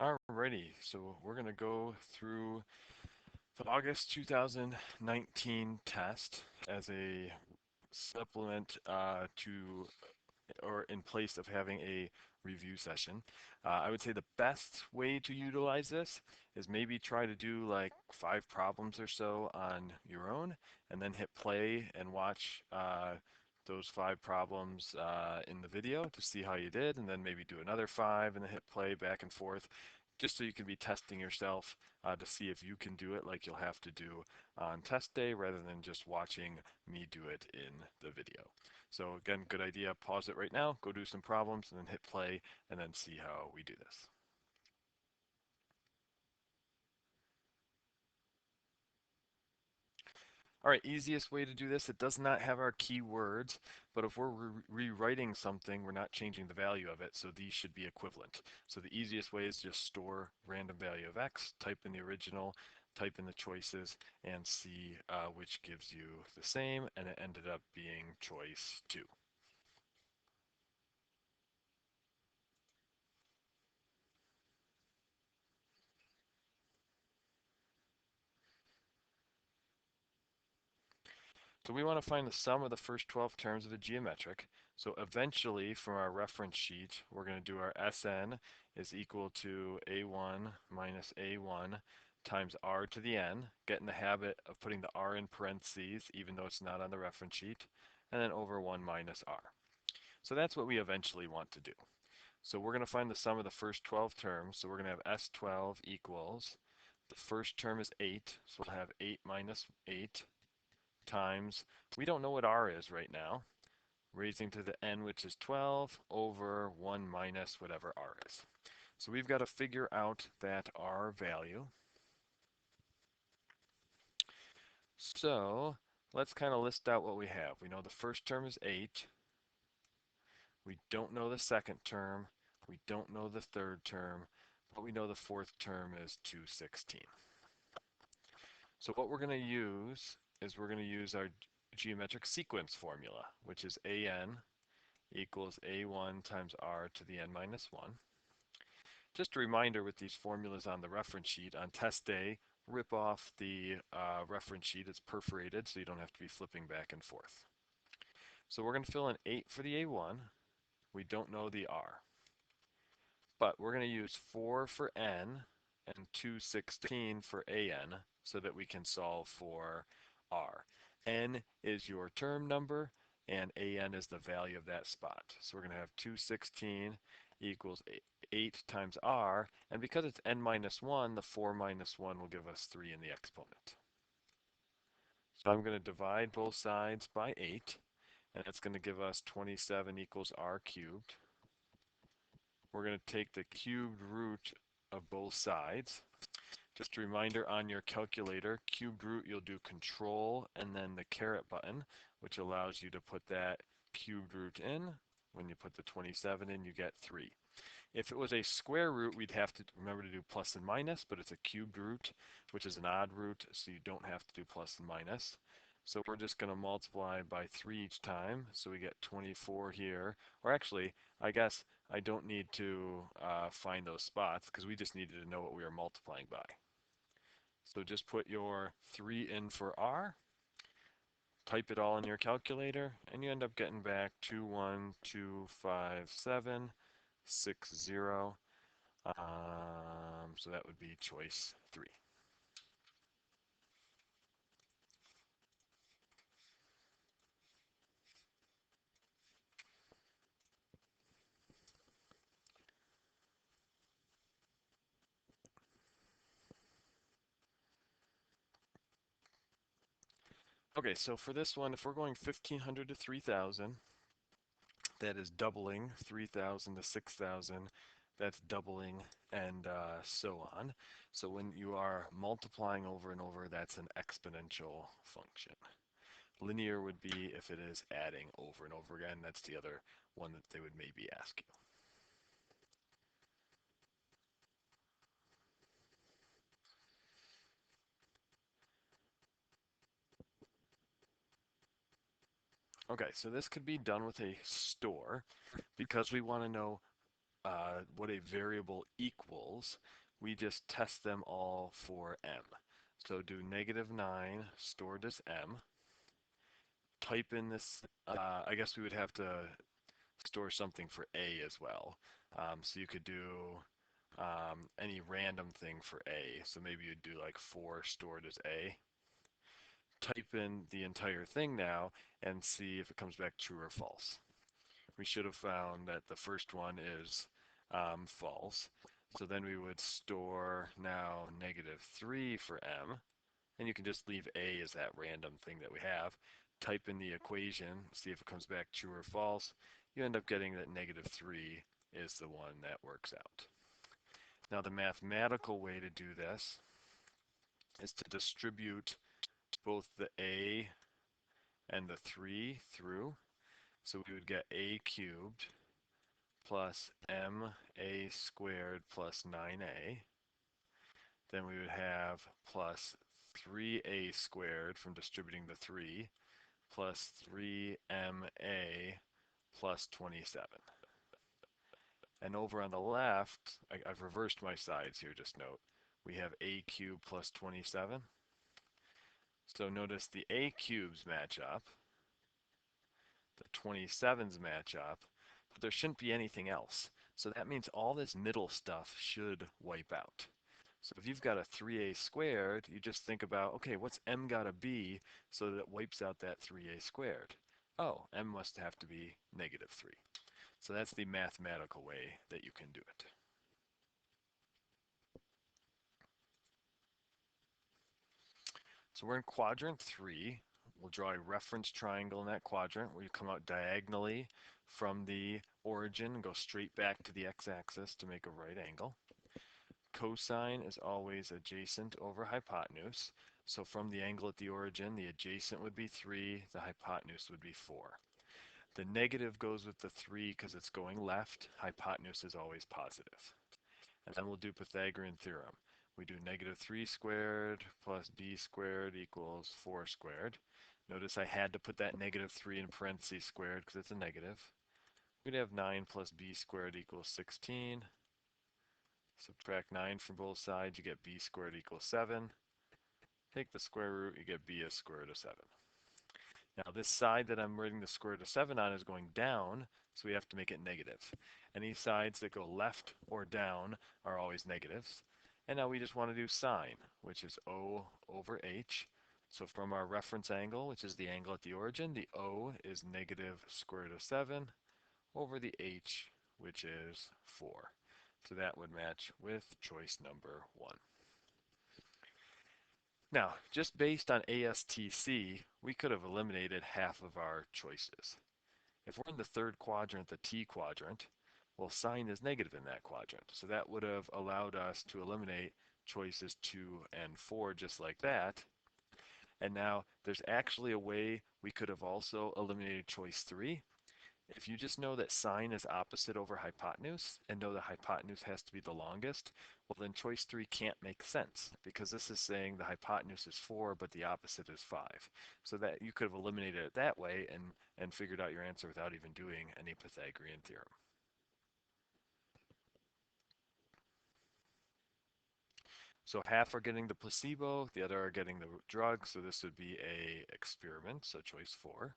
Alrighty, so we're going to go through the August 2019 test as a supplement to or in place of having a review session. I would say the best way to utilize this is maybe try to do like 5 problems or so on your own and then hit play and watch those 5 problems in the video to see how you did, and then maybe do another 5 and then hit play back and forth just so you can be testing yourself to see if you can do it like you'll have to do on test day rather than just watching me do it in the video. So again, good idea. Pause it right now, go do some problems, and then hit play, and then see how we do this. All right, easiest way to do this, it does not have our keywords, but if we're rewriting something, we're not changing the value of it, so these should be equivalent. So the easiest way is just store random value of x, type in the original, type in the choices, and see which gives you the same, and it ended up being choice 2. So we want to find the sum of the first 12 terms of a geometric. So eventually, from our reference sheet, we're going to do our Sn is equal to a1 minus a1 times r to the n. Get in the habit of putting the r in parentheses, even though it's not on the reference sheet, and then over 1 minus r. So that's what we eventually want to do. So we're going to find the sum of the first 12 terms. So we're going to have S12 equals, the first term is 8, so we'll have 8 minus 8 times, we don't know what r is right now, raising to the n, which is 12, over 1 minus whatever r is. So we've got to figure out that r value. So let's kind of list out what we have. We know the first term is 8. We don't know the second term. We don't know the third term, but we know the fourth term is 216. So what we're going to use is we're going to use our geometric sequence formula, which is an equals a1 times r to the n minus 1. Just a reminder with these formulas on the reference sheet, on test day, rip off the reference sheet. It's perforated, so you don't have to be flipping back and forth. So we're going to fill in 8 for the a1. We don't know the r. But we're going to use 4 for n and 216 for an so that we can solve for r. N is your term number, and an is the value of that spot. So we're going to have 216 equals 8 times r, and because it's n minus 1, the 4 minus 1 will give us 3 in the exponent. So I'm going to divide both sides by 8, and that's going to give us 27 equals r cubed. We're going to take the cubed root of both sides. Just a reminder on your calculator, cubed root, you'll do control and then the caret button, which allows you to put that cubed root in. When you put the 27 in, you get 3. If it was a square root, we'd have to remember to do plus and minus, but it's a cubed root, which is an odd root, so you don't have to do plus and minus. So we're just going to multiply by 3 each time, so we get 24 here. Or actually, I guess I don't need to find those spots because we just needed to know what we were multiplying by. So just put your 3 in for r, type it all in your calculator, and you end up getting back 2125760. So that would be choice 3. Okay, so for this one, if we're going 1500 to 3000, that is doubling. 3000 to 6000, that's doubling, and so on. So when you are multiplying over and over, that's an exponential function. Linear would be if it is adding over and over again. That's the other one that they would maybe ask you. Okay, so this could be done with a store because we want to know what a variable equals, we just test them all for m. So do -9 stored as m. Type in this, I guess we would have to store something for a as well. So you could do any random thing for a. So maybe you'd do like 4 stored as a. Type in the entire thing now and see if it comes back true or false. We should have found that the first one is false. So then we would store now -3 for m, and you can just leave a as that random thing that we have. Type in the equation, see if it comes back true or false. You end up getting that -3 is the one that works out. Now the mathematical way to do this is to distribute both the a and the 3 through. So we would get a cubed plus ma squared plus 9a. Then we would have plus 3a squared from distributing the 3 plus 3ma plus 27. And over on the left, I've reversed my sides here, just note. We have a cubed plus 27. So notice the a cubes match up, the 27s match up, but there shouldn't be anything else. So that means all this middle stuff should wipe out. So if you've got a 3a squared, you just think about, okay, what's m gotta be so that it wipes out that 3a squared? Oh, m must have to be -3. So that's the mathematical way that you can do it. So we're in quadrant 3. We'll draw a reference triangle in that quadrant where you come out diagonally from the origin and go straight back to the x-axis to make a right angle. Cosine is always adjacent over hypotenuse. So from the angle at the origin, the adjacent would be 3, the hypotenuse would be 4. The negative goes with the 3 because it's going left. Hypotenuse is always positive. And then we'll do Pythagorean theorem. We do -3 squared plus b squared equals 4 squared. Notice I had to put that -3 in parentheses squared because it's a negative. We'd have 9 plus b squared equals 16. Subtract 9 from both sides, you get b squared equals 7. Take the square root, you get b as square root of 7. Now this side that I'm writing the square root of 7 on is going down, so we have to make it negative. Any sides that go left or down are always negatives. And now we just want to do sine, which is O over H. So from our reference angle, which is the angle at the origin, the O is negative square root of 7 over the H, which is 4. So that would match with choice number 1. Now, just based on ASTC, we could have eliminated half of our choices. If we're in the third quadrant, the T quadrant, well, sine is negative in that quadrant. So that would have allowed us to eliminate choices 2 and 4 just like that. And now there's actually a way we could have also eliminated choice 3. If you just know that sine is opposite over hypotenuse and know that hypotenuse has to be the longest, well then choice 3 can't make sense because this is saying the hypotenuse is 4 but the opposite is 5. So that you could have eliminated it that way and figured out your answer without even doing any Pythagorean theorem. So half are getting the placebo, the other are getting the drug, so this would be a experiment, so choice 4.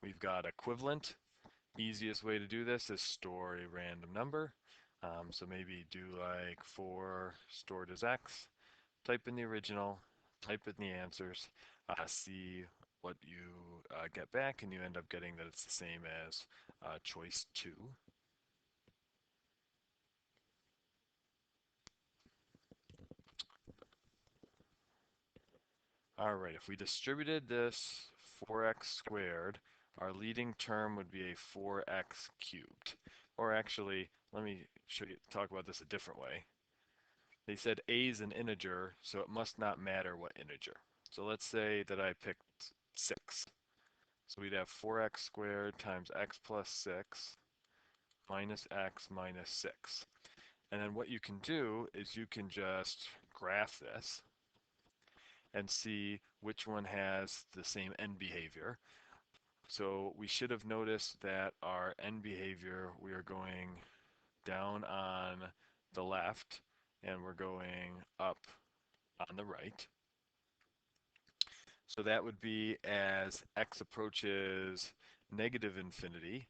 We've got equivalent. Easiest way to do this is store a random number. So maybe do like 4 stored as x, type in the original, type in the answers, see what you get back, and you end up getting that it's the same as choice 2. All right, if we distributed this 4x squared, our leading term would be a 4x cubed. Or actually, let me talk about this a different way. They said a is an integer, so it must not matter what integer. So let's say that I picked 6. So we'd have 4x squared times x plus 6 minus x minus 6. And then what you can do is you can just graph this and see which one has the same end behavior. So we should have noticed that our end behavior, we are going down on the left and we're going up on the right. So that would be as x approaches negative infinity,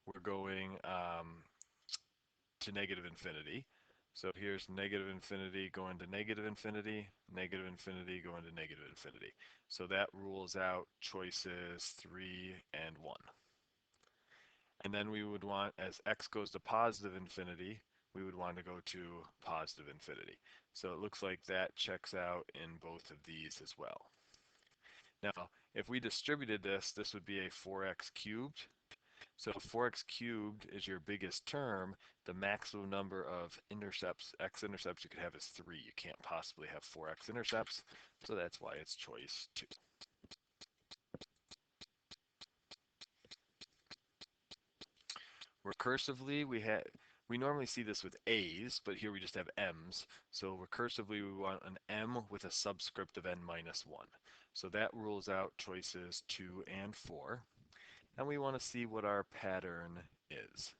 we're going to negative infinity. So here's negative infinity going to negative infinity, negative infinity going to negative infinity. So that rules out choices 3 and 1. And then we would want, as x goes to positive infinity, we would want to go to positive infinity. So it looks like that checks out in both of these as well. Now, if we distributed this, this would be a 4x cubed. So if 4x cubed is your biggest term, the maximum number of intercepts, x-intercepts you could have is 3. You can't possibly have 4x intercepts, so that's why it's choice 2. Recursively, we normally see this with a's, but here we just have m's. So recursively, we want an m with a subscript of n minus 1. So that rules out choices 2 and 4. And we want to see what our pattern is.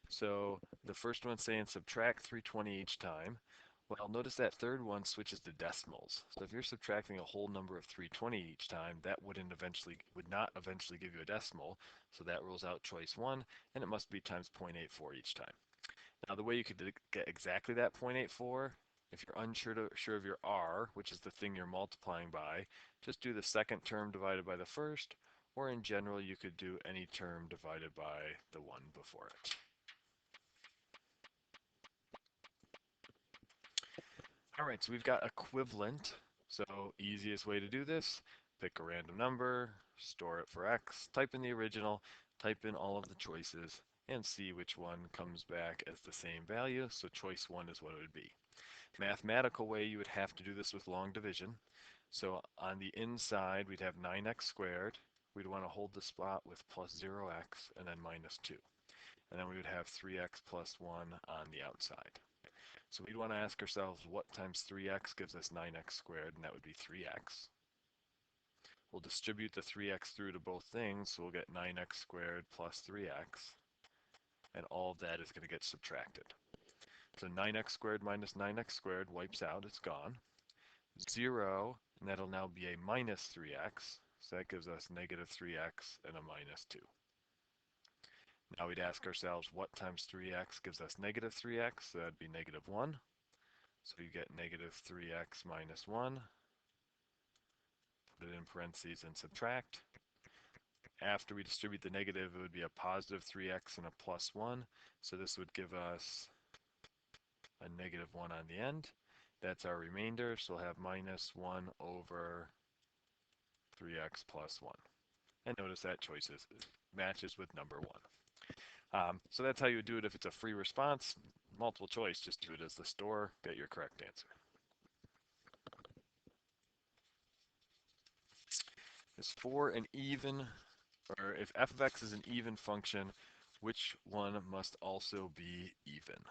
So the first one's saying subtract 320 each time. Well, notice that third one switches to decimals. So if you're subtracting a whole number of 320 each time, that would not eventually give you a decimal. So that rules out choice 1, and it must be times 0.84 each time. Now the way you could get exactly that 0.84, if you're unsure of your r, which is the thing you're multiplying by, just do the second term divided by the first, or in general you could do any term divided by the one before it. All right, so we've got equivalent. So easiest way to do this, pick a random number, store it for x, type in the original, type in all of the choices, and see which one comes back as the same value. So choice 1 is what it would be. Mathematical way, you would have to do this with long division. So on the inside, we'd have 9x squared. We'd want to hold the spot with plus 0x and then minus 2. And then we would have 3x plus 1 on the outside. So we'd want to ask ourselves what times 3x gives us 9x squared, and that would be 3x. We'll distribute the 3x through to both things, so we'll get 9x squared plus 3x, and all of that is going to get subtracted. So 9x squared minus 9x squared wipes out, it's gone. 0, and that'll now be a minus 3x, so that gives us negative 3x and a minus 2. Now we'd ask ourselves what times 3x gives us negative 3x, so that'd be negative 1. So you get negative 3x minus 1. Put it in parentheses and subtract. After we distribute the negative, it would be a positive 3x and a plus 1. So this would give us a negative 1 on the end. That's our remainder, so we'll have minus 1 over 3x plus 1. And notice that choices matches with number 1. So that's how you would do it if it's a free response. Multiple choice, just do it as the store, get your correct answer. Is for an even, or if f of x is an even function, which one must also be even?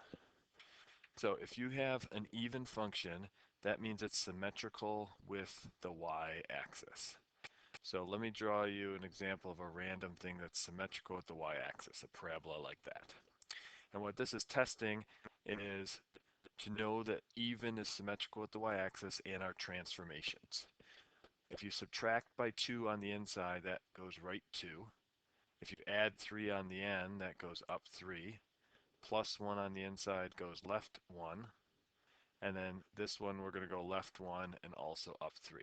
So if you have an even function, that means it's symmetrical with the y-axis. So let me draw you an example of a random thing that's symmetrical with the y-axis, a parabola like that. And what this is testing is to know that even is symmetrical with the y-axis and our transformations. If you subtract by 2 on the inside, that goes right 2. If you add 3 on the end, that goes up 3. Plus 1 on the inside goes left 1. And then this one, we're going to go left 1 and also up 3.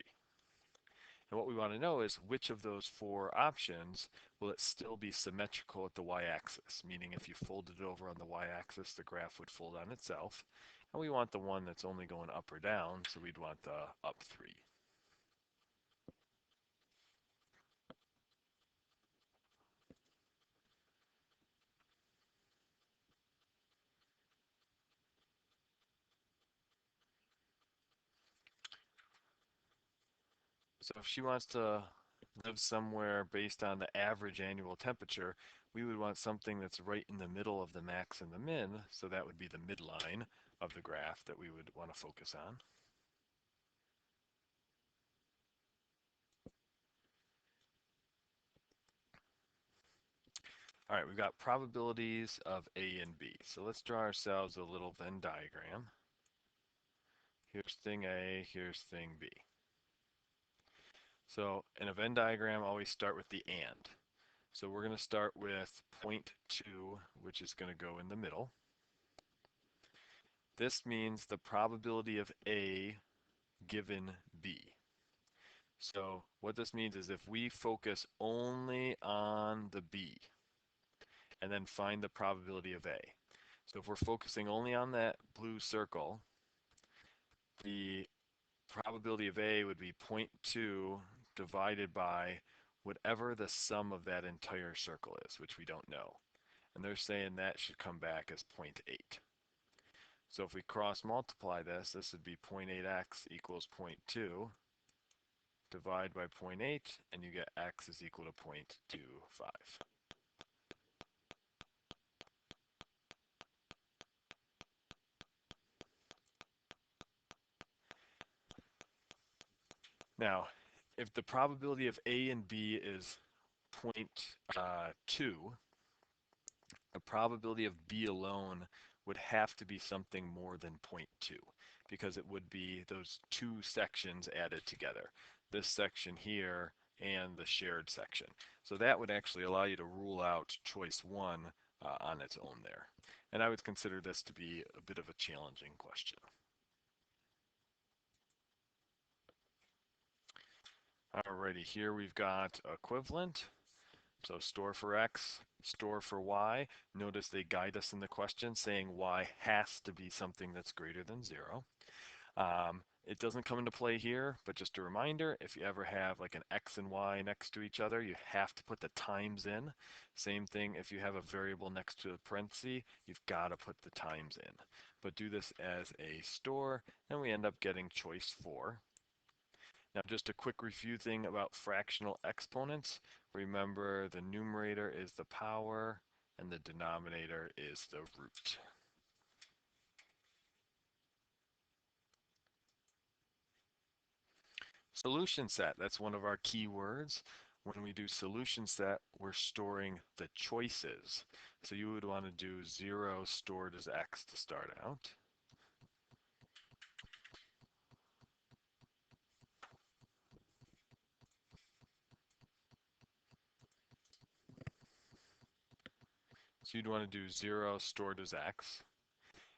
And what we want to know is which of those 4 options will it still be symmetrical at the y-axis, meaning if you folded it over on the y-axis, the graph would fold on itself. And we want the one that's only going up or down, so we'd want the up 3. So if she wants to live somewhere based on the average annual temperature, we would want something that's right in the middle of the max and the min, so that would be the midline of the graph that we would want to focus on. All right, we've got probabilities of A and B. So let's draw ourselves a little Venn diagram. Here's thing A, here's thing B. So in a Venn diagram, always start with the and. So we're going to start with point 2, which is going to go in the middle. This means the probability of A given B. So what this means is if we focus only on the B and then find the probability of A. So if we're focusing only on that blue circle, the probability of A would be zero point 0.2 divided by whatever the sum of that entire circle is, which we don't know. And they're saying that should come back as 0.8. So if we cross multiply this, this would be 0.8x equals 0.2. Divide by 0.8, and you get x is equal to 0.25. Now, if the probability of A and B is 0.2, the probability of B alone would have to be something more than 0.2 because it would be those two sections added together, this section here and the shared section. So that would actually allow you to rule out choice 1 on its own there. And I would consider this to be a bit of a challenging question. Alrighty, here we've got equivalent. So store for x, store for y. Notice they guide us in the question saying y has to be something that's greater than 0. It doesn't come into play here, but just a reminder, if you ever have like an x and y next to each other, you have to put the times in. Same thing if you have a variable next to a parenthesis, you've got to put the times in. But do this as a store, and we end up getting choice 4. Now just a quick review thing about fractional exponents. Remember the numerator is the power and the denominator is the root. Solution set, that's one of our key words. When we do solution set, we're storing the choices. So you would want to do 0 stored as x to start out. So you'd want to do 0 stored as x.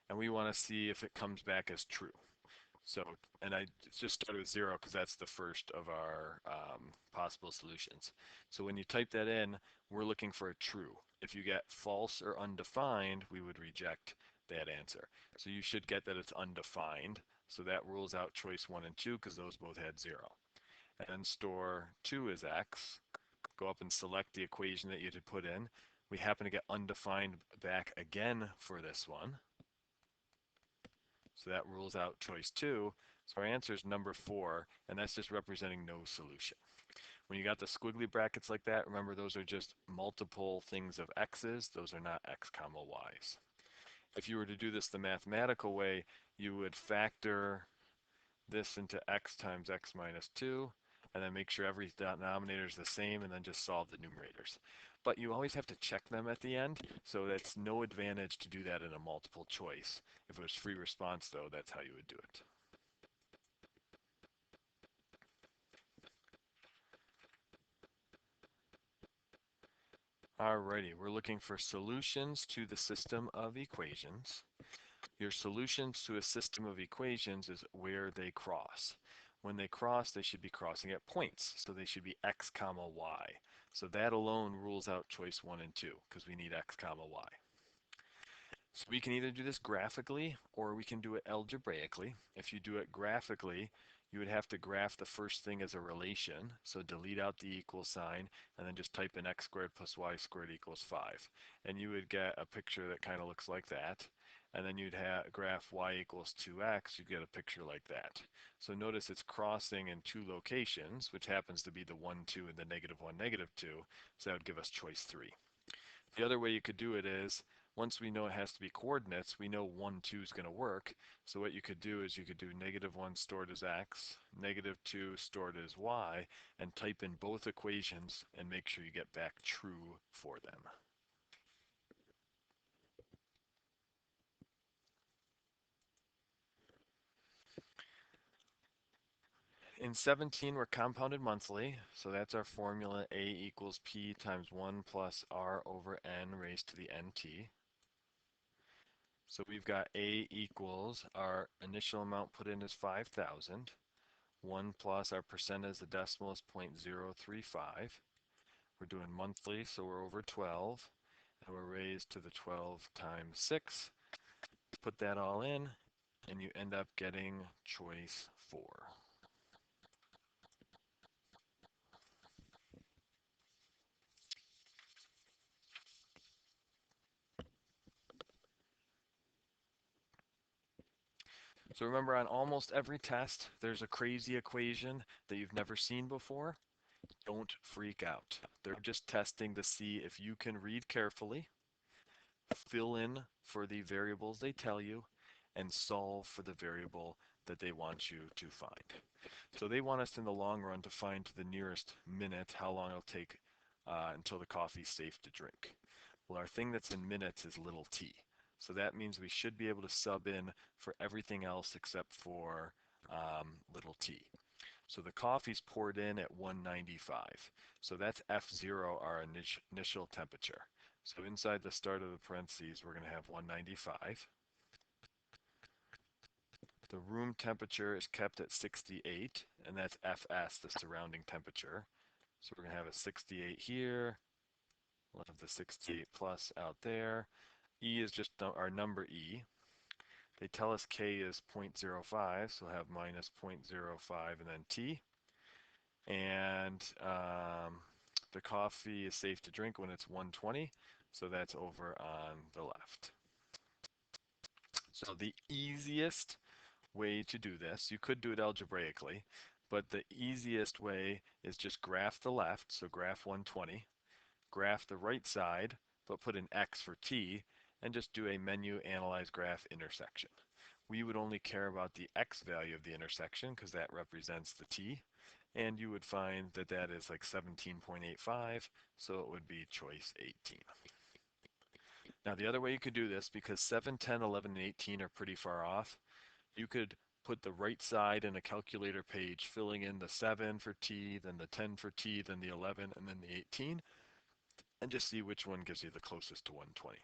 And we want to see if it comes back as true. So, and I just started with 0 because that's the first of our possible solutions. So when you type that in, we're looking for a true. If you get false or undefined, we would reject that answer. So you should get that it's undefined. So that rules out choice 1 and 2 because those both had 0. And then store 2 as x. Go up and select the equation that you had put in. We happen to get undefined back again for this one. So that rules out choice 2. So our answer is number 4, and that's just representing no solution. When you got the squiggly brackets like that, remember those are just multiple things of x's. Those are not x comma y's. If you were to do this the mathematical way, you would factor this into x times x minus 2, and then make sure every denominator is the same, and then just solve the numerators. But you always have to check them at the end, so that's no advantage to do that in a multiple choice. If it was free response, though, that's how you would do it. Alrighty, we're looking for solutions to the system of equations. Your solutions to a system of equations is where they cross. When they cross, they should be crossing at points, so they should be x comma y. So that alone rules out choice 1 and 2, because we need x comma y. So we can either do this graphically or we can do it algebraically. If you do it graphically, you would have to graph the first thing as a relation. So delete out the equal sign and then just type in x squared plus y squared equals 5. And you would get a picture that kind of looks like that. And then you'd graph y equals 2x, you'd get a picture like that. So notice it's crossing in two locations, which happens to be the 1, 2 and the negative 1, negative 2. So that would give us choice 3. The other way you could do it is, once we know it has to be coordinates, we know 1, 2 is going to work. So what you could do is you could do negative 1 stored as x, negative 2 stored as y, and type in both equations and make sure you get back true for them. In 17, we're compounded monthly, so that's our formula. A equals P times 1 plus R over N raised to the NT. So we've got A equals, our initial amount put in is 5,000. 1 plus our percent as the decimal is 0.035. We're doing monthly, so we're over 12. And we're raised to the 12 times 6. Put that all in, and you end up getting choice 4. So remember, on almost every test, there's a crazy equation that you've never seen before. Don't freak out. They're just testing to see if you can read carefully, fill in for the variables they tell you, and solve for the variable that they want you to find. So they want us in the long run to find to the nearest minute how long it'll take until the coffee's safe to drink. Well, our thing that's in minutes is little t. So that means we should be able to sub in for everything else except for little t. So the coffee's poured in at 195. So that's F0, our initial temperature. So inside the start of the parentheses, we're going to have 195. The room temperature is kept at 68, and that's Fs, the surrounding temperature. So we're going to have a 68 here. We'll have the 68 plus out there. E is just our number E. They tell us K is 0.05, so we'll have minus 0.05 and then T. And the coffee is safe to drink when it's 120, so that's over on the left. So the easiest way to do this, you could do it algebraically, but the easiest way is just graph the left, so graph 120, graph the right side, but put an X for T, and just do a menu analyze graph intersection. We would only care about the X value of the intersection because that represents the T, and you would find that that is like 17.85, so it would be choice 18. Now the other way you could do this, because 7, 10, 11, and 18 are pretty far off, you could put the right side in a calculator page, filling in the 7 for T, then the 10 for T, then the 11, and then the 18, and just see which one gives you the closest to 120.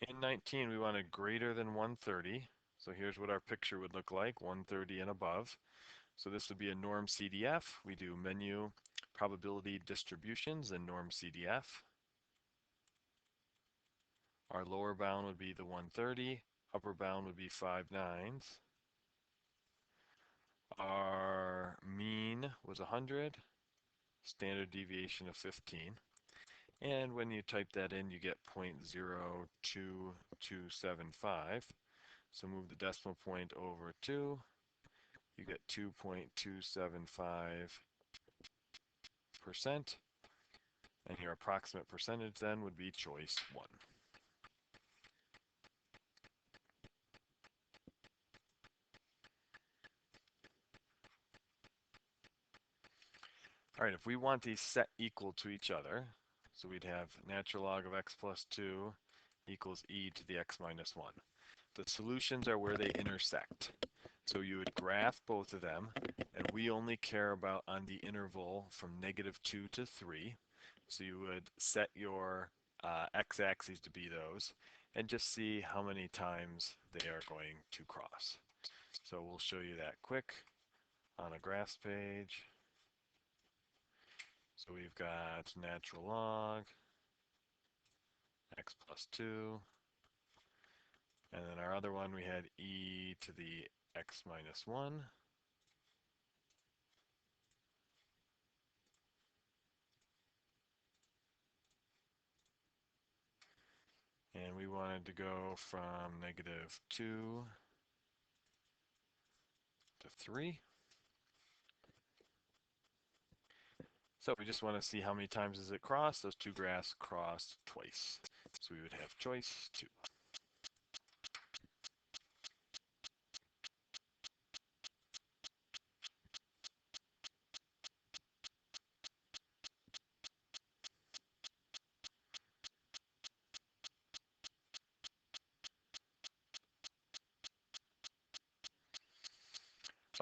In 19, we wanted greater than 130. So here's what our picture would look like, 130 and above. So this would be a norm CDF. We do menu probability distributions and norm CDF. Our lower bound would be the 130. Upper bound would be 5 nines. Our mean was 100. Standard deviation of 15. And when you type that in, you get 0.02275. So move the decimal point over 2. You get 2.275%. And your approximate percentage then would be choice 1. All right, if we want these set equal to each other, so we'd have natural log of x plus 2 equals e to the x minus 1. The solutions are where they intersect. So you would graph both of them, and we only care about on the interval from -2 to 3. So you would set your x-axes to be those, and just see how many times they are going to cross. So we'll show you that quick on a graphs page. So we've got natural log, x plus 2, and then our other one we had e to the x minus 1. And we wanted to go from -2 to 3. So we just want to see how many times does it cross. Those two graphs crossed twice. So we would have choice 2.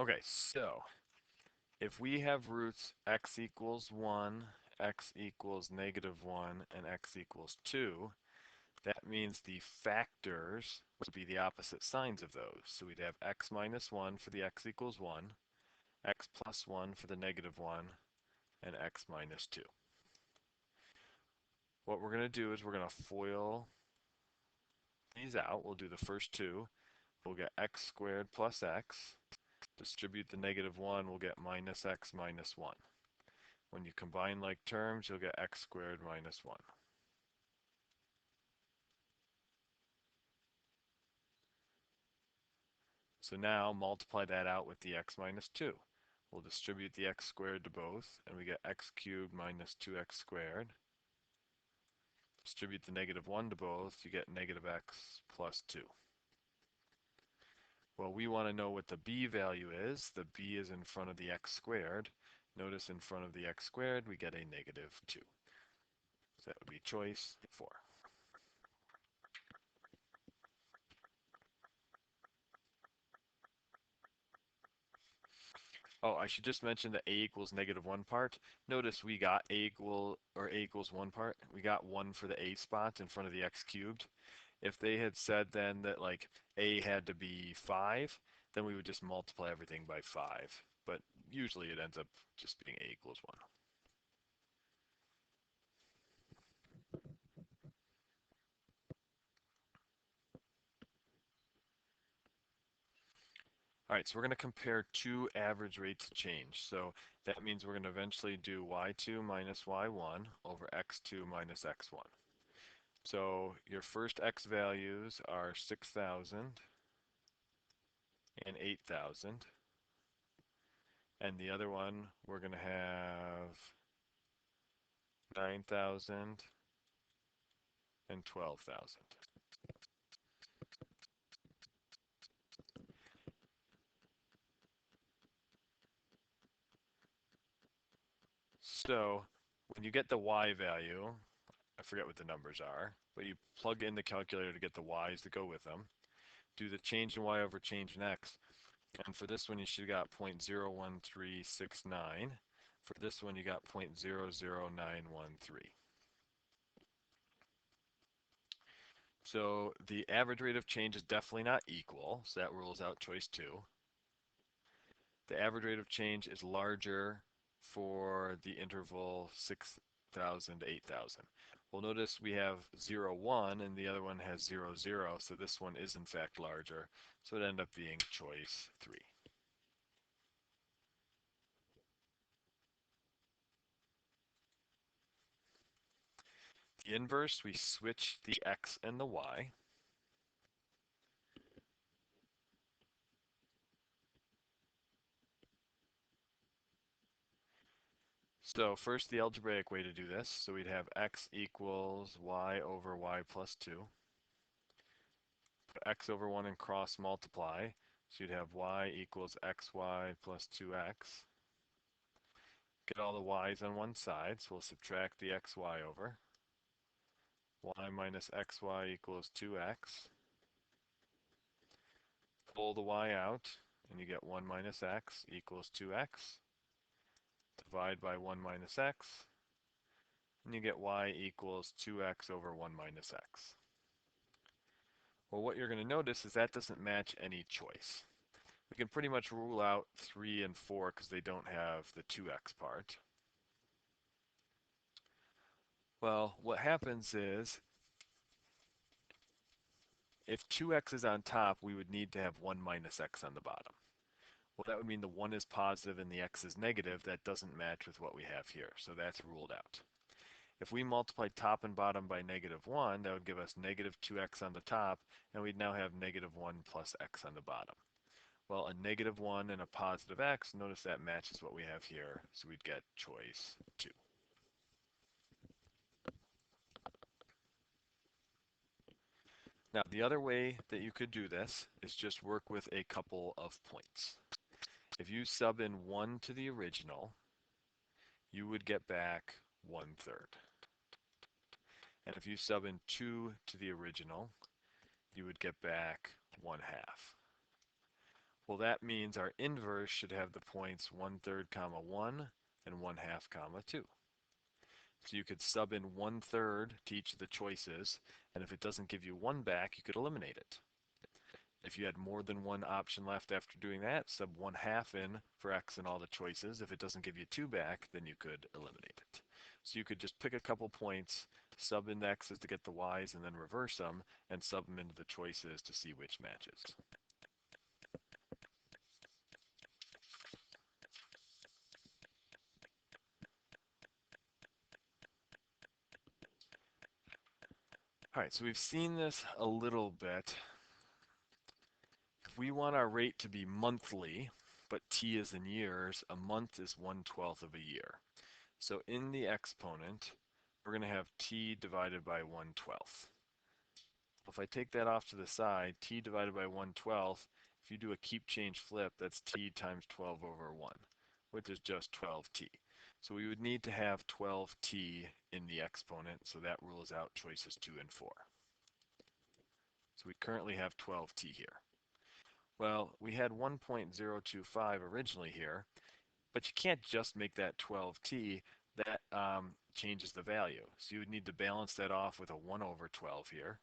Okay, so if we have roots x equals 1, x equals -1, and x equals 2, that means the factors would be the opposite signs of those. So we'd have x minus 1 for the x equals 1, x plus 1 for the -1, and x minus 2. What we're going to do is we're going to FOIL these out. We'll do the first two. We'll get x squared plus x. Distribute the -1, we'll get minus x minus 1. When you combine like terms, you'll get x squared minus 1. So now multiply that out with the x minus 2. We'll distribute the x squared to both, and we get x cubed minus 2x squared. Distribute the -1 to both, you get -x plus 2. Well, we want to know what the b value is. The b is in front of the x squared. Notice in front of the x squared, we get a -2. So that would be choice 4. Oh, I should just mention the a equals -1 part. Notice we got a equals 1 part. We got 1 for the a spot in front of the x cubed. If they had said then that like a had to be 5, then we would just multiply everything by 5. But usually it ends up just being a equals 1. All right, so we're going to compare two average rates of change. So that means we're going to eventually do y2 minus y1 over x2 minus x1. So your first x values are 6,000 and 8,000. And the other one, we're going to have 9,000 and 12,000. So when you get the y value, I forget what the numbers are, but you plug in the calculator to get the y's to go with them. Do the change in y over change in x. And for this one, you should have got 0.01369. For this one, you got 0.00913. So the average rate of change is definitely not equal, so that rules out choice 2. The average rate of change is larger for the interval 6,000 to 8,000. Well, notice we have 0, 1, and the other one has 0, 0, so this one is in fact larger, so it ended up being choice 3. The inverse, we switch the x and the y. So first the algebraic way to do this, so we'd have x equals y over y plus 2. Put x over 1 and cross multiply, so you'd have y equals xy plus 2x. Get all the y's on one side, so we'll subtract the xy over. Y minus xy equals 2x. Pull the y out, and you get 1 minus x equals 2x. Divide by 1 minus x, and you get y equals 2x over 1 minus x. Well, what you're going to notice is that doesn't match any choice. We can pretty much rule out 3 and 4 because they don't have the 2x part. Well, what happens is if 2x is on top, we would need to have 1 minus x on the bottom. Well, that would mean the 1 is positive and the x is negative. That doesn't match with what we have here, so that's ruled out. If we multiply top and bottom by -1, that would give us -2x on the top, and we'd now have -1 plus x on the bottom. Well, a -1 and a positive x, notice that matches what we have here, so we'd get choice 2. Now, the other way that you could do this is just work with a couple of points. If you sub in 1 to the original, you would get back 1/3. And if you sub in 2 to the original, you would get back 1/2. Well, that means our inverse should have the points 1/3 comma 1 and 1/2 comma 2. So you could sub in 1/3 to each of the choices, and if it doesn't give you 1 back, you could eliminate it. If you had more than one option left after doing that, sub 1/2 in for X in all the choices. If it doesn't give you 2 back, then you could eliminate it. So you could just pick a couple points, sub in the X's to get the Y's, and then reverse them, and sub them into the choices to see which matches. All right, so we've seen this a little bit. If we want our rate to be monthly, but t is in years, a month is 1/12 of a year. So in the exponent, we're going to have t divided by 1/12. If I take that off to the side, t divided by 1/12, if you do a keep change flip, that's t times 12 over 1, which is just 12t. So we would need to have 12t in the exponent, so that rules out choices 2 and 4. So we currently have 12t here. Well, we had 1.025 originally here, but you can't just make that 12t. That changes the value. So you would need to balance that off with a 1 over 12 here.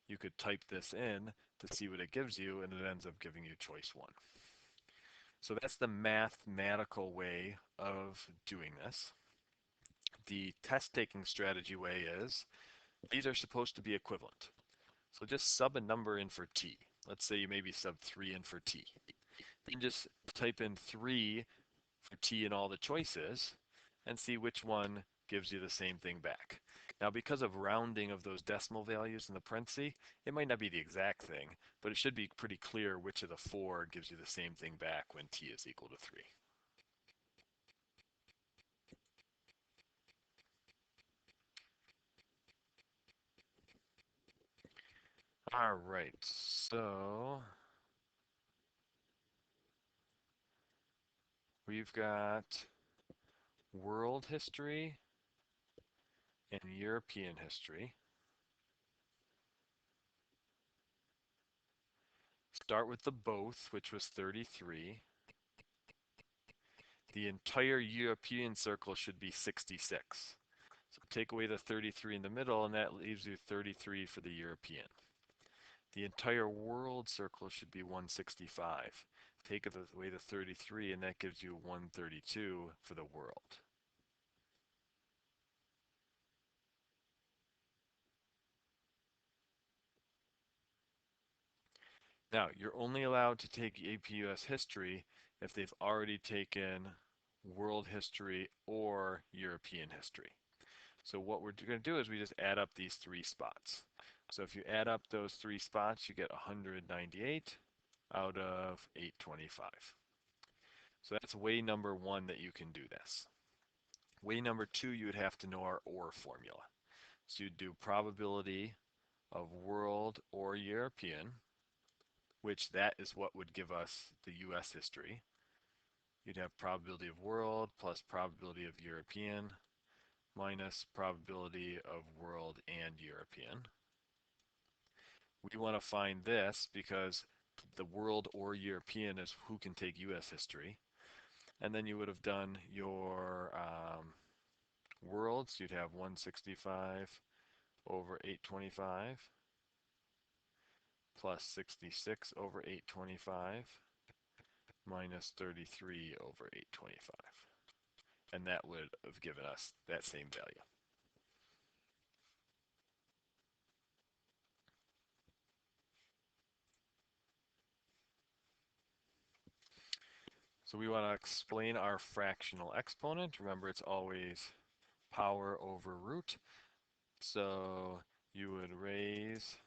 You could type this in to see what it gives you, and it ends up giving you choice 1. So that's the mathematical way of doing this. The test-taking strategy way is, these are supposed to be equivalent. So just sub a number in for t. Let's say you maybe sub 3 in for t. Then just type in 3 for t in all the choices and see which one gives you the same thing back. Now, because of rounding of those decimal values in the parentheses, it might not be the exact thing, but it should be pretty clear which of the 4 gives you the same thing back when t is equal to 3. All right, so we've got world history and European history. Start with the both, which was 33. The entire European circle should be 66. So take away the 33 in the middle, and that leaves you 33 for the European. The entire world circle should be 165. Take away the 33, and that gives you 132 for the world. Now, you're only allowed to take AP/US history if they've already taken world history or European history. So what we're going to do is we just add up these 3 spots. So if you add up those 3 spots, you get 198 out of 825. So that's way number 1 that you can do this. Way number 2, you would have to know our OR formula. So you'd do probability of world or European, which that is what would give us the US history. You'd have probability of world plus probability of European minus probability of world and European. We want to find this because the world or European is who can take US history. And then you would have done your worlds. You'd have 165 over 825 plus 66 over 825 minus 33 over 825. And that would have given us that same value. So we want to explain our fractional exponent. Remember, it's always power over root. So you would raise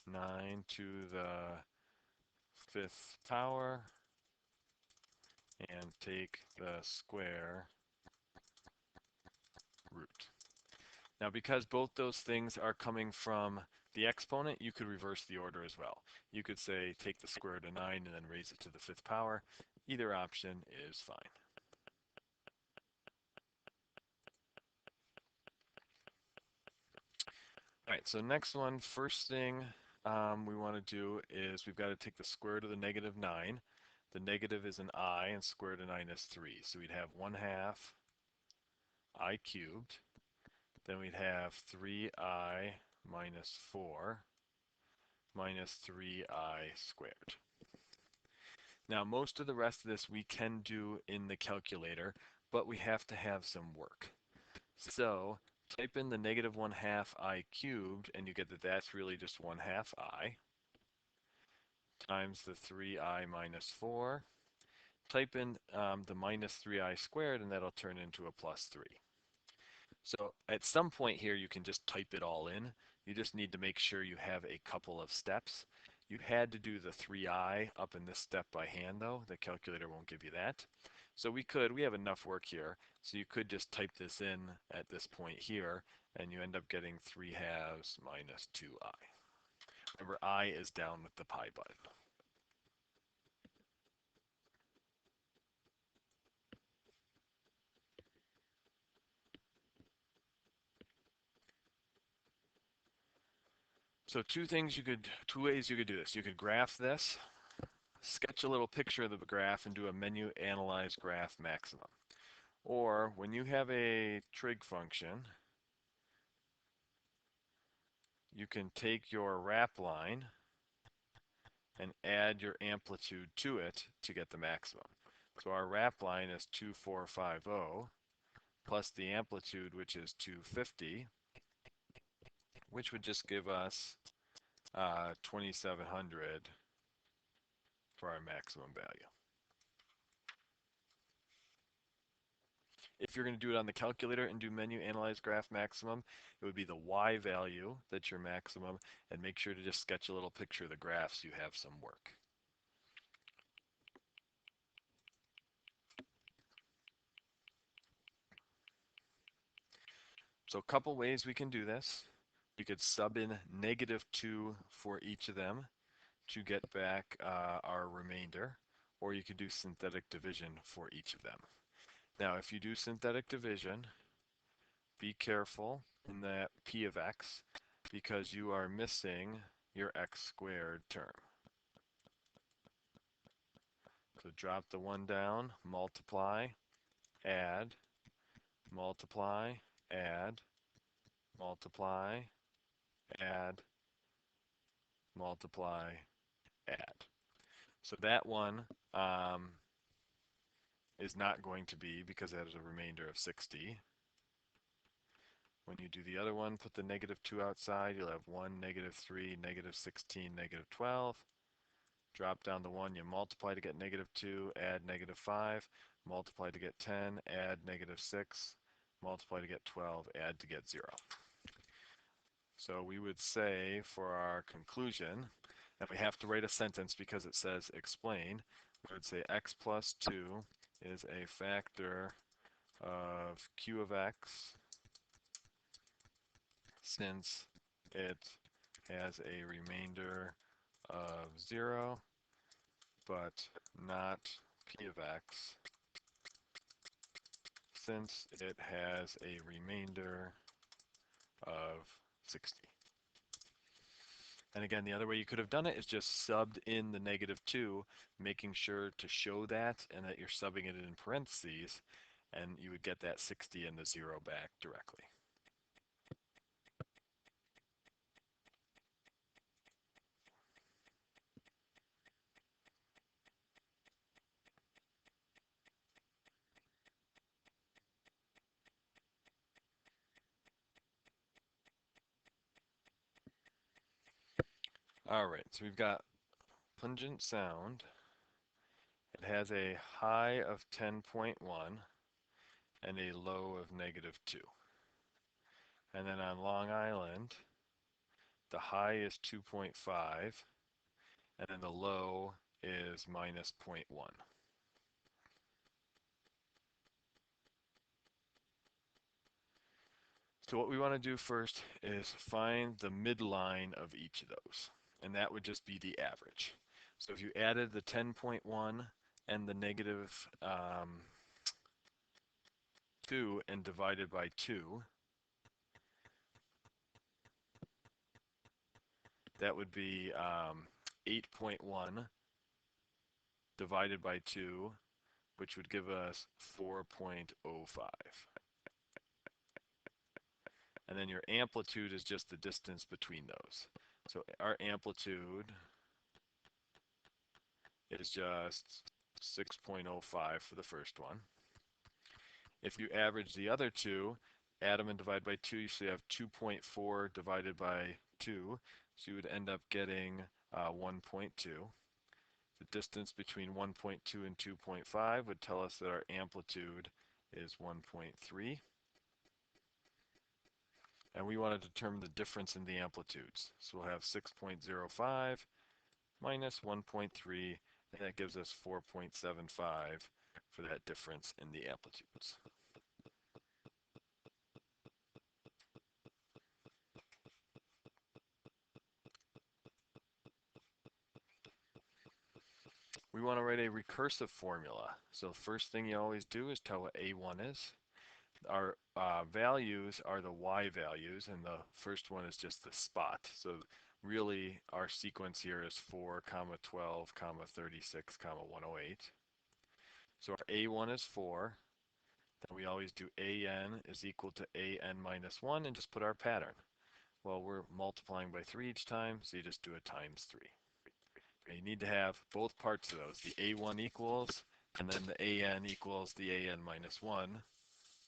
9 to the 5th power and take the square root. Now, because both those things are coming from the exponent, you could reverse the order as well. You could say take the square root of 9 and then raise it to the 5th power. Either option is fine. All right, so next one, first thing we want to do is we've got to take the square root of the negative 9. The negative is an I, and square root of 9 is 3. So we'd have 1/2 I cubed. Then we'd have 3I minus 4 minus 3I squared. Now, most of the rest of this we can do in the calculator, but we have to have some work. So type in the negative 1/2 I cubed, and you get that that's really just 1/2 I times the 3I minus 4. Type in the minus 3I squared, and that'll turn into a plus 3. So at some point here, you can just type it all in. You just need to make sure you have a couple of steps. You had to do the 3I up in this step by hand, though. The calculator won't give you that. So we have enough work here. So you could just type this in at this point here, and you end up getting 3/2 minus 2I. Remember, I is down with the pi button. So two ways you could do this. You could graph this, sketch a little picture of the graph, and do a menu analyze graph maximum. Or when you have a trig function, you can take your wrap line and add your amplitude to it to get the maximum. So our wrap line is 2450 plus the amplitude, which is 250, which would just give us 2700 for our maximum value. If you're going to do it on the calculator and do menu analyze graph maximum, it would be the y value that's your maximum, and make sure to just sketch a little picture of the graph so you have some work. So a couple ways we can do this. We could sub in -2 for each of them to get back our remainder, or you could do synthetic division for each of them. Now, if you do synthetic division, be careful in that p of x, because you are missing your x squared term. So drop the 1 down, multiply, add, multiply, add, multiply, add, multiply, add. So that one is not going to be, because that is a remainder of 60. When you do the other one, put the -2 outside, you'll have 1, -3, -16, -12. Drop down the 1, you multiply to get -2, add -5, multiply to get 10, add -6, multiply to get 12, add to get 0. So we would say for our conclusion, and we have to write a sentence because it says explain, we would say x plus 2 is a factor of q of x since it has a remainder of 0, but not p of x since it has a remainder of 60. And again, the other way you could have done it is just subbed in the -2, making sure to show that and that you're subbing it in parentheses, and you would get that 60 and the 0 back directly. All right, so we've got pungent sound. It has a high of 10.1 and a low of -2. And then on Long Island, the high is 2.5, and then the low is -0.1. So what we want to do first is find the midline of each of those, and that would just be the average. So if you added the 10.1 and the -2 and divided by 2, that would be 8.1 divided by 2, which would give us 4.05. And then your amplitude is just the distance between those. So our amplitude is just 6.05 for the first one. If you average the other two, add them and divide by 2, you should have 2.4 divided by 2. So you would end up getting 1.2. The distance between 1.2 and 2.5 would tell us that our amplitude is 1.3. And we want to determine the difference in the amplitudes. So we'll have 6.05 minus 1.3, and that gives us 4.75 for that difference in the amplitudes. We want to write a recursive formula. So the first thing you always do is tell what A1 is. Our values are the Y values, and the first one is just the spot. So really our sequence here is 4, 12, 36, 108. So our A1 is 4. Then we always do AN is equal to AN minus 1 and just put our pattern. Well, we're multiplying by 3 each time, so you just do it times 3. Okay, you need to have both parts of those, the A1 equals, and then the AN equals the AN minus 1,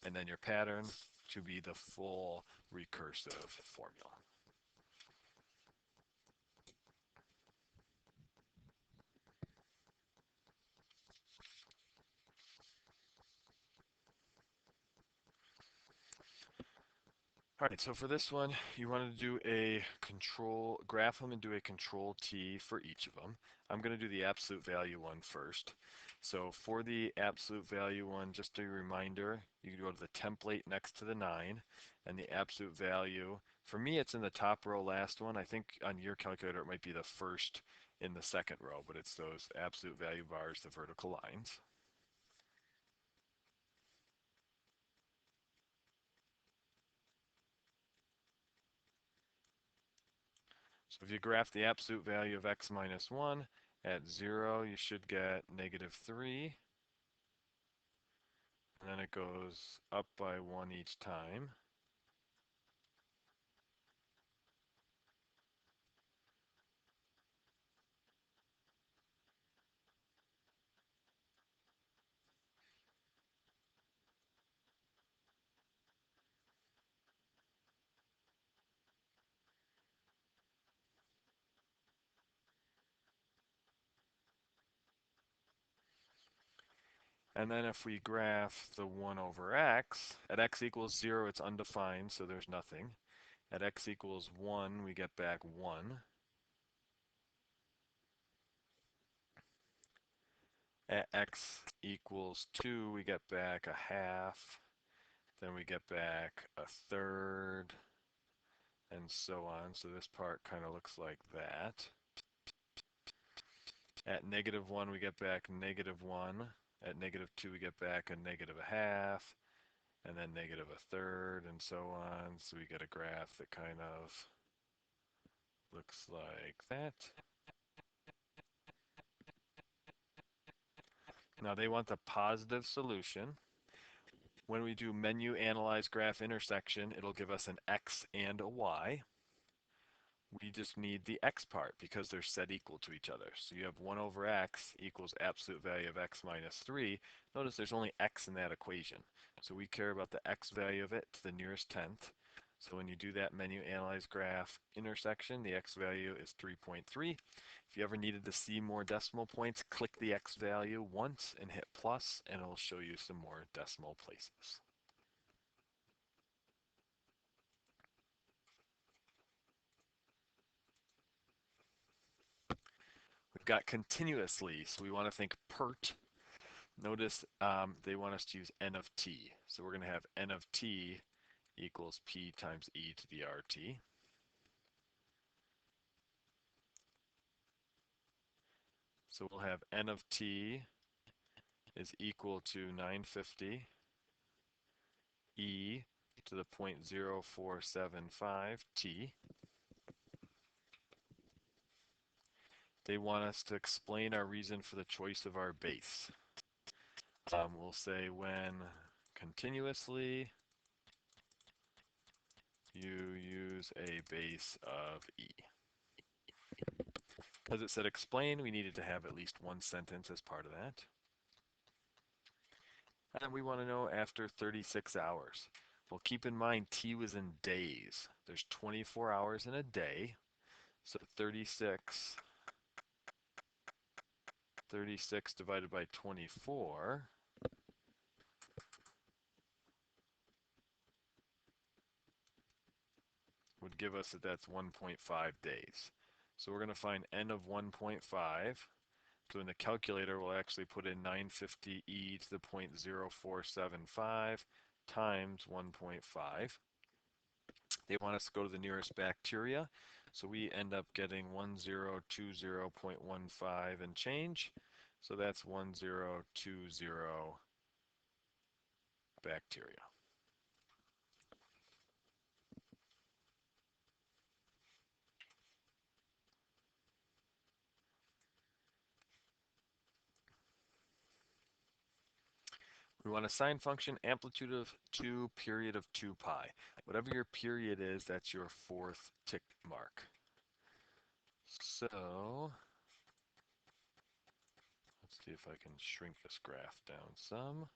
and then your pattern to be the full recursive formula. All right, so for this one, you want to do a control, graph them and do a control T for each of them. I'm going to do the absolute value one first. So for the absolute value one, just a reminder, you can go to the template next to the 9, and the absolute value, for me it's in the top row, last one. I think on your calculator it might be the first in the second row, but it's those absolute value bars, the vertical lines. So if you graph the absolute value of x minus 1 at 0, you should get negative 3. And then it goes up by 1 each time. And then if we graph the 1 over x, at x equals 0, it's undefined, so there's nothing. At x equals 1, we get back 1. At x equals 2, we get back a half. Then we get back a third, and so on. So this part kind of looks like that. At negative 1, we get back negative 1. At negative 2, we get back a negative a half, and then negative a third, and so on. So we get a graph that kind of looks like that. Now they want the positive solution. When we do menu analyze graph intersection, it'll give us an x and a y. We just need the x part because they're set equal to each other. So you have 1 over x equals absolute value of x minus 3. Notice there's only x in that equation. So we care about the x value of it to the nearest tenth. So when you do that menu analyze graph intersection, the x value is 3.3. If you ever needed to see more decimal points, click the x value once and hit plus, and it'll show you some more decimal places. We've got continuously, so we want to think PERT. Notice they want us to use n of t. So we're going to have n of t equals p times e to the rt. So we'll have n of t is equal to 950 e to the 0.0475 t They want us to explain our reason for the choice of our base. We'll say when continuously you use a base of E. Because it said explain, we needed to have at least one sentence as part of that. And we want to know after 36 hours. Well, keep in mind T was in days. There's 24 hours in a day. So 36 divided by 24 would give us that that's 1.5 days. So we're going to find n of 1.5. So in the calculator, we'll actually put in 950 e to the 0.0475 times 1.5. They want us to go to the nearest bacteria. So we end up getting 1020.15 and change. So that's 1020 bacteria. We want a sine function, amplitude of 2, period of 2 pi. Whatever your period is, that's your fourth tick mark. So let's see if I can shrink this graph down some.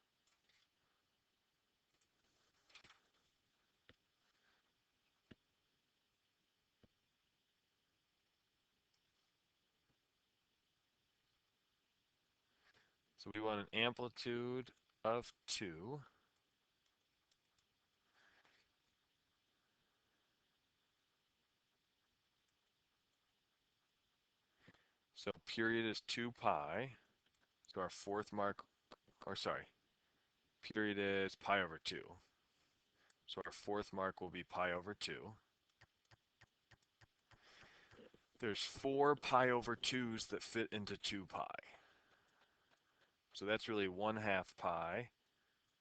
So we want an amplitude of 2. So period is 2 pi. So our fourth mark, or sorry, period is pi over 2. So our fourth mark will be pi over 2. There's 4 pi over 2's that fit into 2 pi. So that's really 1/2 pi.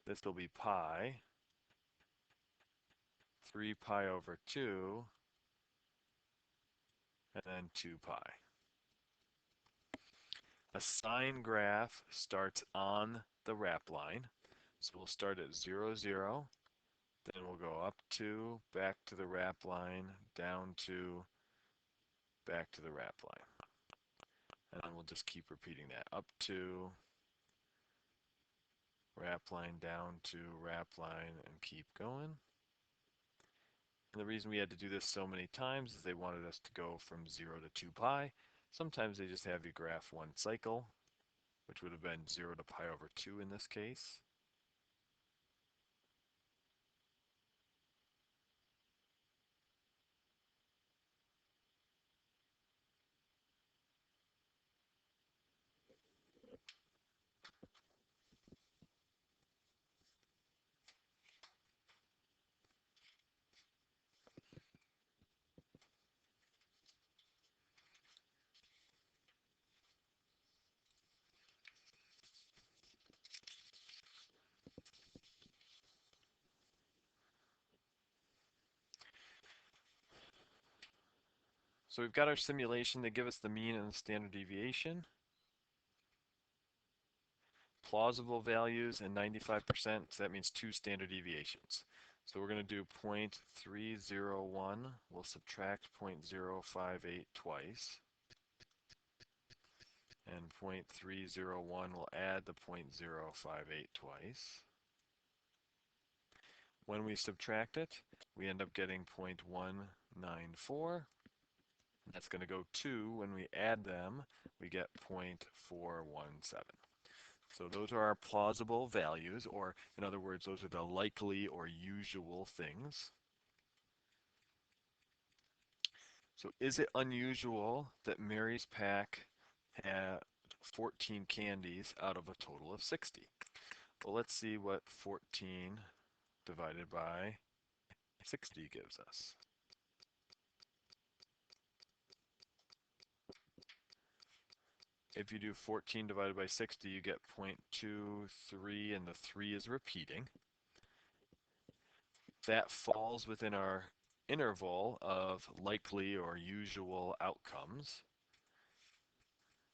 This will be pi. 3 pi over 2, and then 2 pi. A sine graph starts on the wrap line. So we'll start at 0, 0. Then we'll go up to, back to the wrap line, down to, back to the wrap line. And then we'll just keep repeating that. Up to, wrap line, down to, wrap line, and keep going. And the reason we had to do this so many times is they wanted us to go from 0 to 2 pi. Sometimes they just have you graph one cycle, which would have been 0 to pi over 2 in this case. So we've got our simulation. They give us the mean and the standard deviation, plausible values, and 95%. So that means 2 standard deviations. So we're going to do 0.301. We'll subtract 0.058 twice. And 0.301 will add the 0.058 twice. When we subtract it, we end up getting 0.194. That's going to go 2. When we add them, we get 0.417. So those are our plausible values, or in other words, those are the likely or usual things. So is it unusual that Mary's pack had 14 candies out of a total of 60? Well, let's see what 14 divided by 60 gives us. If you do 14 divided by 60, you get 0.23, and the 3 is repeating. That falls within our interval of likely or usual outcomes.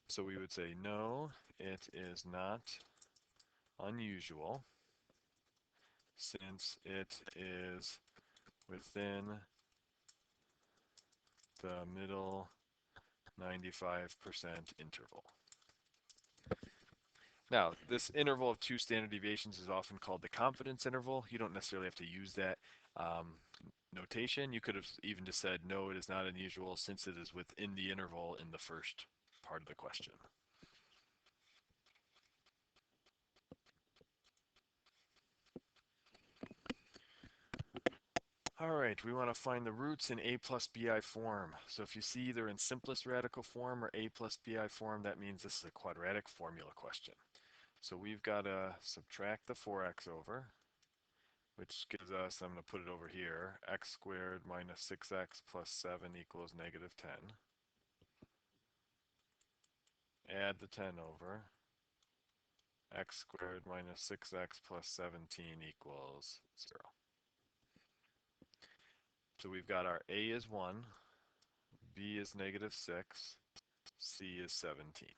So we would say, no, it is not unusual since it is within the middle 95% interval. Now, this interval of two standard deviations is often called the confidence interval. You don't necessarily have to use that notation. You could have even just said, no, it is not unusual since it is within the interval in the first part of the question. All right, we want to find the roots in a plus bi form. So if you see either in simplest radical form or a plus bi form, that means this is a quadratic formula question. So we've got to subtract the 4x over, which gives us, I'm going to put it over here, x squared minus 6x plus 7 equals negative 10. Add the 10 over, x squared minus 6x plus 17 equals 0. So we've got our a is 1, b is negative 6, c is 17.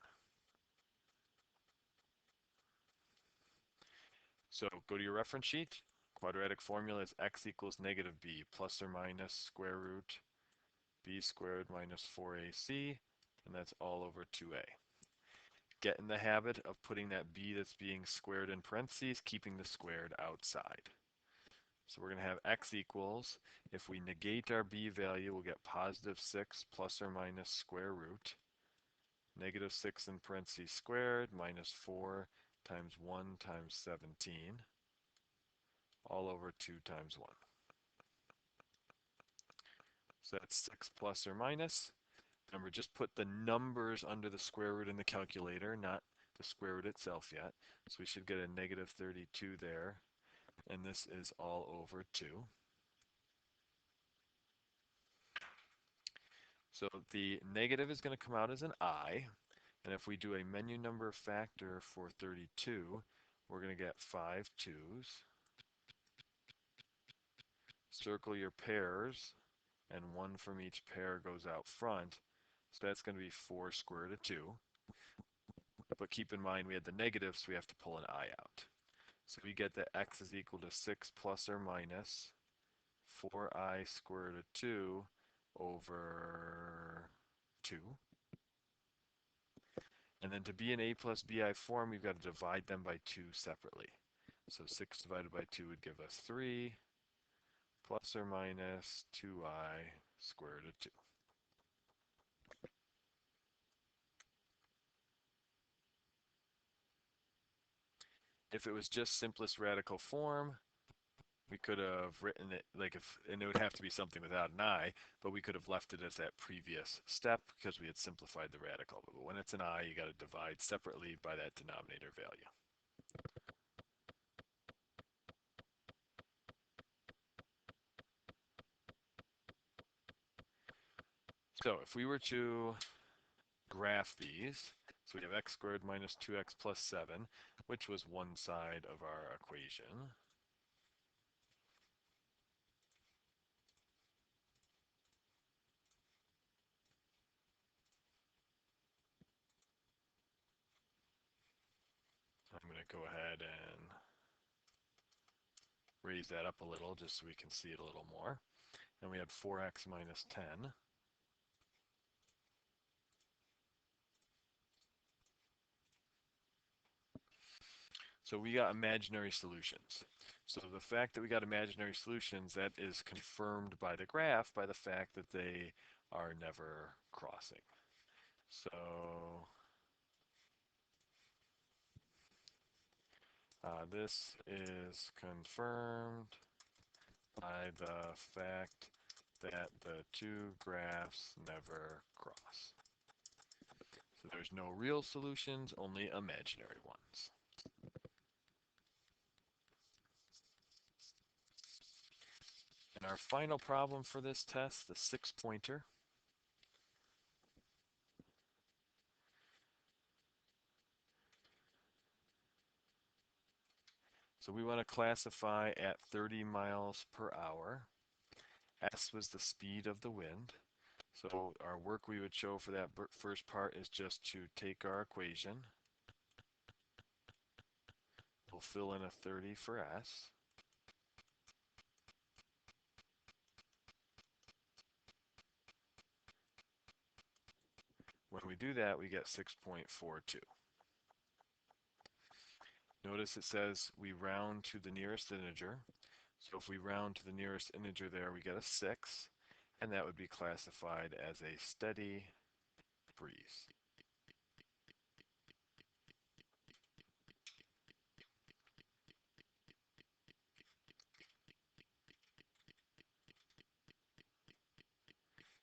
So go to your reference sheet. Quadratic formula is x equals negative b plus or minus square root b squared minus 4ac, and that's all over 2a. Get in the habit of putting that b that's being squared in parentheses, keeping the squared outside. So we're going to have x equals, if we negate our b value, we'll get positive 6 plus or minus square root, negative 6 in parentheses squared, minus 4 times 1 times 17, all over 2 times 1. So that's 6 plus or minus. Remember, just put the numbers under the square root in the calculator, not the square root itself yet. So we should get a negative 32 there, and this is all over 2. So the negative is going to come out as an I, and if we do a menu number factor for 32, we're going to get 5 2's. Circle your pairs, and 1 from each pair goes out front. So that's going to be 4 square root of 2. But keep in mind we had the negative, so we have to pull an I out. So we get that x is equal to 6 plus or minus 4i square root of 2 over 2. And then to be in a plus bi form, we've got to divide them by 2 separately. So 6 divided by 2 would give us 3 plus or minus 2i square root of 2. If it was just simplest radical form, we could have written it like if, and it would have to be something without an I, but we could have left it as that previous step because we had simplified the radical. But when it's an I, you got to divide separately by that denominator value. So if we were to graph these, so we have x squared minus 2x plus 7, which was one side of our equation. I'm going to go ahead and raise that up a little just so we can see it a little more. And we had 4x minus 10. So we got imaginary solutions. So the fact that we got imaginary solutions, that is confirmed by the graph by the fact that they are never crossing. So this is confirmed by the fact that the two graphs never cross. So there's no real solutions, only imaginary ones. And our final problem for this test, the 6-pointer. So we want to classify at 30 miles per hour. S was the speed of the wind. So our work we would show for that first part is just to take our equation. We'll fill in a 30 for S. When we do that, we get 6.42. Notice it says we round to the nearest integer. So if we round to the nearest integer there, we get a 6, and that would be classified as a steady breeze.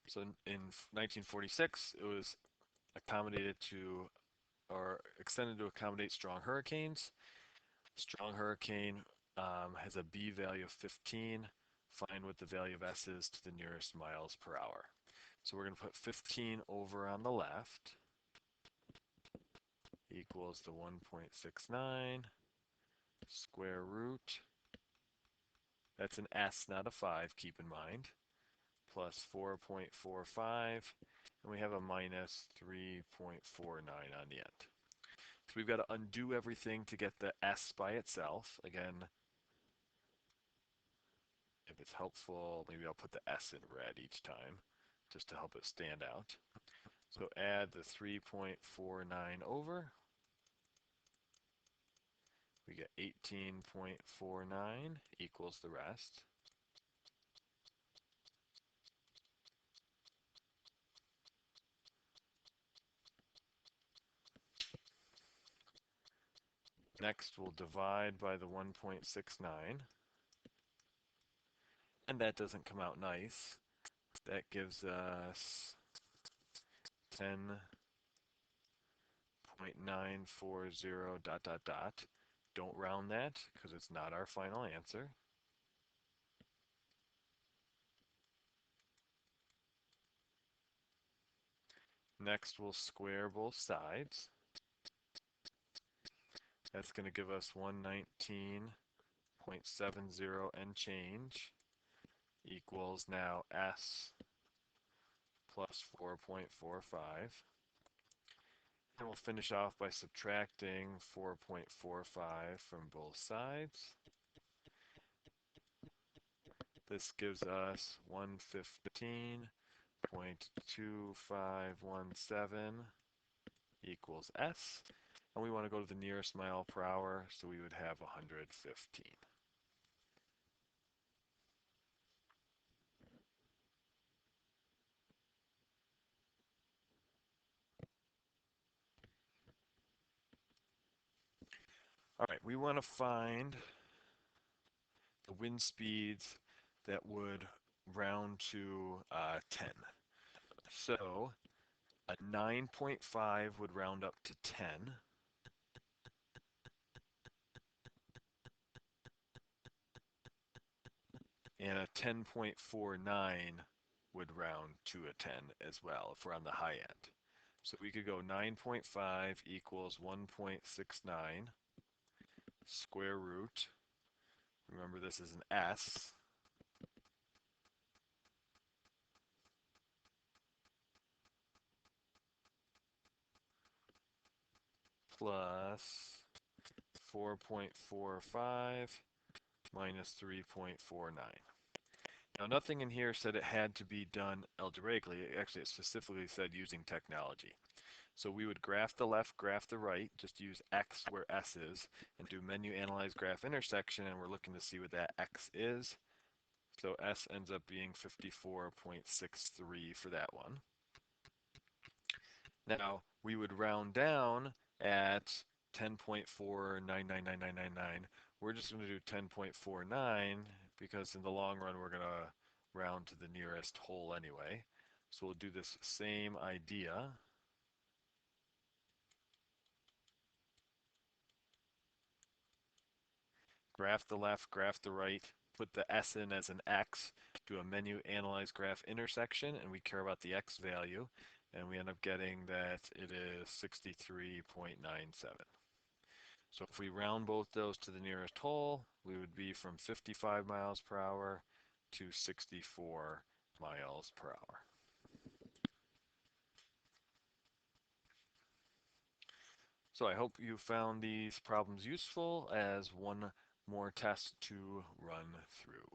So in 1946, it was accommodated to, or extended to accommodate strong hurricanes. Strong hurricane has a B value of 15. Find what the value of S is to the nearest miles per hour. So we're going to put 15 over on the left equals the 1.69 square root. That's an S, not a 5, keep in mind. Plus 4.45, and we have a minus 3.49 on the end. So we've got to undo everything to get the S by itself. Again, if it's helpful, maybe I'll put the S in red each time just to help it stand out. So add the 3.49 over. We get 18.49 equals the rest. Next, we'll divide by the 1.69. And that doesn't come out nice. That gives us 10.940 dot dot dot. Don't round that because it's not our final answer. Next, we'll square both sides. That's going to give us 119.70 and change equals now S plus 4.45. And we'll finish off by subtracting 4.45 from both sides. This gives us 115.2517 equals S. And we want to go to the nearest mile per hour, so we would have 115. All right, we want to find the wind speeds that would round to 10. So a 9.5 would round up to 10. And a 10.49 would round to a 10 as well if we're on the high end. So we could go 9.5 equals 1.69 square root. Remember, this is an S. Plus 4.45 minus 3.49. Now, nothing in here said it had to be done algebraically. Actually, it specifically said using technology. So we would graph the left, graph the right, just use X where S is, and do menu analyze graph intersection, and we're looking to see what that X is. So S ends up being 54.63 for that one. Now, we would round down at 10.499999. We're just going to do 10.49 because in the long run, we're going to round to the nearest whole anyway. So we'll do this same idea. Graph the left, graph the right, put the S in as an X, do a menu analyze graph intersection, and we care about the X value, and we end up getting that it is 63.97. So if we round both those to the nearest whole, we would be from 55 miles per hour to 64 miles per hour. So I hope you found these problems useful as one more test to run through.